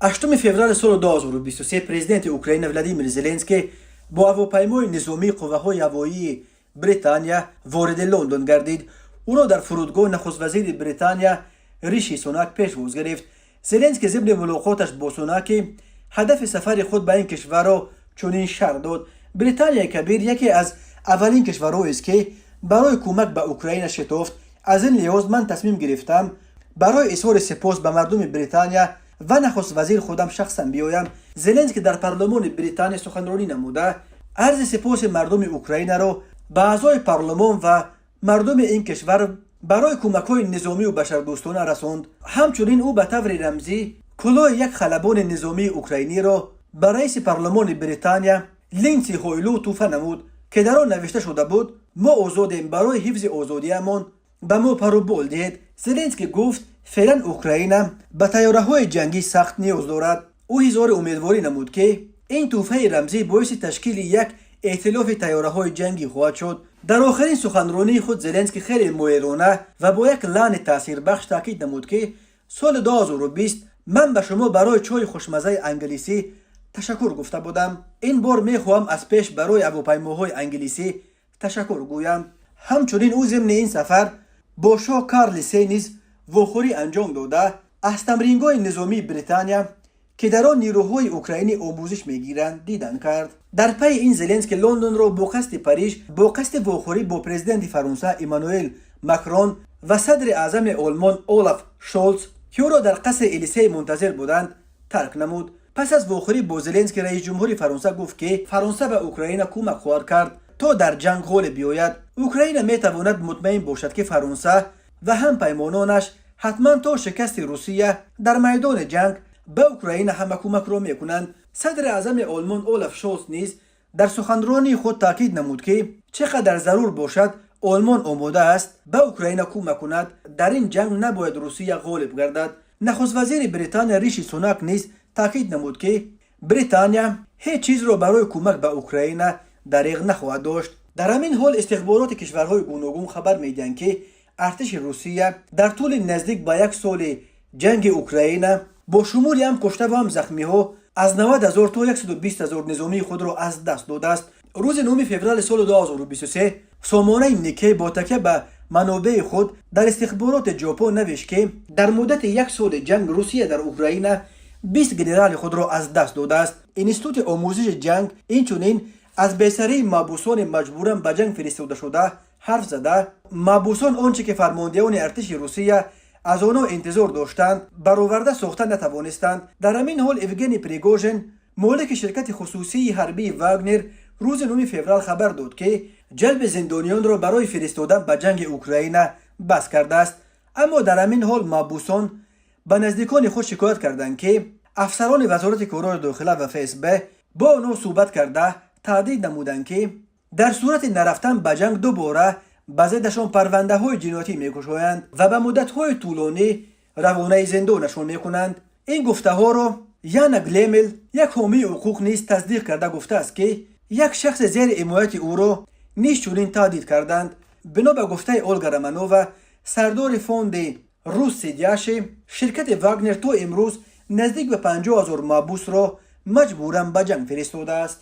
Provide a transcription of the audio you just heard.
8 فوریه سال 2023 پرزیدنت اوکراین ولادیمیر زلنسکی با هواپیمای نظامی قوه‌های هوایی بریتانیا وارد لندن گردید. او را در فرودگاه نخست وزیر بریتانیا ریشی سوناک پیشواز گرفت. زلنسکی ضمن ملاقاتش با سوناک هدف سفر خود به این کشور را چنین شرح داد: بریتانیا کبیر یکی از اولین کشورهایی است که برای کمک به اوکراین شتافت. از این لحاظ من تصمیم گرفتم برای اظهار سپاس به مردم بریتانیا و نخست وزیر خودم شخصا بیایم. زلنسکی در پارلمان بریتانیا سخنرانی نموده عرض سپاس مردم اوکراین را به اعضای پارلمان و مردم این کشور برای کمک‌های نظامی و بشردوستانه رساند. همچنین او به طور رمزی کلاه یک خلبان نظامی اوکراینی را به رئیس پارلمان بریتانیا لینسی هویلو تحفه نمود که در آن نوشته شده بود: ما آزادیم، برای حفظ آزادیمان به ما پر و بال دهید. زلنسکی گفت فعلا اوکراین به طیاره‌های جنگی سخت نیاز دارد. او اظهار امیدواری نمود که این تحفه رمزی باعث تشکیل یک ائتلاف طیاره‌های جنگی خواهد شد. در آخرین سخنرانی خود زلنسکی خیلی مایرانه و با یک لحن تاثیربخش تاکید نمود که سال 2020 من به شما برای چای خوشمزه انگلیسی تشکر گفته بودم. این بار میخواهم از پیش برای هواپیماهای انگلیسی تشکر گویم. همچنین او ضمن این سفر با شاه کارل سه نیز واخوری انجام داده از تمرینگاه نظامی بریتانیا که در آن نیروهای اوکراینی آموزش میگیرند دیدن کرد. در پی این زلنسکی لندن را با قصد پاریژ با قصد واخوری با پرزیدنت فرانسه امانوئل ماکرون و صدر اعظم آلمان اولاف شولز که او را در قصر الیسه منتظر بودند ترک نمود. پس از واخوری با زلنسکی رئیس جمهور فرانسه گفت که فرانسه به اوکراین کمک خواهد کرد تا در جنگ غالب بیاید. اوکراین میتواند مطمئن باشد که فرانسه و هم پیمانانش حتما تا شکست روسیه در میدان جنگ به اوکراین همه کمک را میکنند. صدر اعظم آلمان اولاف شولز نیز در سخنرانی خود تاکید نمود که چقدر ضرور باشد آلمان آماده است به اوکراین کمک کند. در این جنگ نباید روسیه غالب گردد. نخست وزیر بریتانیا ریشی سوناک نیز تاکید نمود که بریتانیا هیچ چیز را برای کمک به اوکراین دریغ نخواهد داشت. در همین حال استخبارات کشورهای گوناگون خبر میدهند که ارتش روسیه در طول نزدیک به یک سال جنگ اوکراین با شمول هم کشته و هم زخمی ها از 90,000 تا 120,000 نظامی خود را از دست داده است. روز 9 فوریه سال 2023 سامانه نیکی با تکیه به منابع خود در استخبارات ژاپن نوشت که در مدت یک سال جنگ روسیه در اوکراین 20 ژنرال خود را از دست داده است. اینستیتوت آموزش جنگ اینچنین از بیسری محبوسان مجبوراً به جنگ فرستاده شده حرف زده. محبوسان آنچه که فرماندهان ارتش روسیه از آنها انتظار داشتند برآورده ساخته نتوانستند. در همین حال اوگنی پریگوژن مالک شرکت خصوصی حربی واگنر روز 9 فوریه خبر داد که جلب زندانیان را برای فرستادن به جنگ اوکراین بس کرده است. اما در همین حال محبوسان به نزدیکان خود شکایت کردند که افسران وزارت کارهای داخله و FSB با آنها صحبت کرده تهدید نمودند که در صورت نرفتن به جنگ دوباره به ضدشان پرونده های جنایتی میگشایند و به مدت های طولانی روانه زندانشان میکنند. این گفته ها را یانا گلیمل یک حامی حقوق نیز تصدیق کرده گفته است که یک شخص زیر حمایت او را نیز چنین تهدید کردند. بنا به گفته اولگا رومانووا سردار فوند روس سیدیاش شرکت واگنر تا امروز نزدیک به 50,000 محبوس را مجبوراً به جنگ فرستاده است.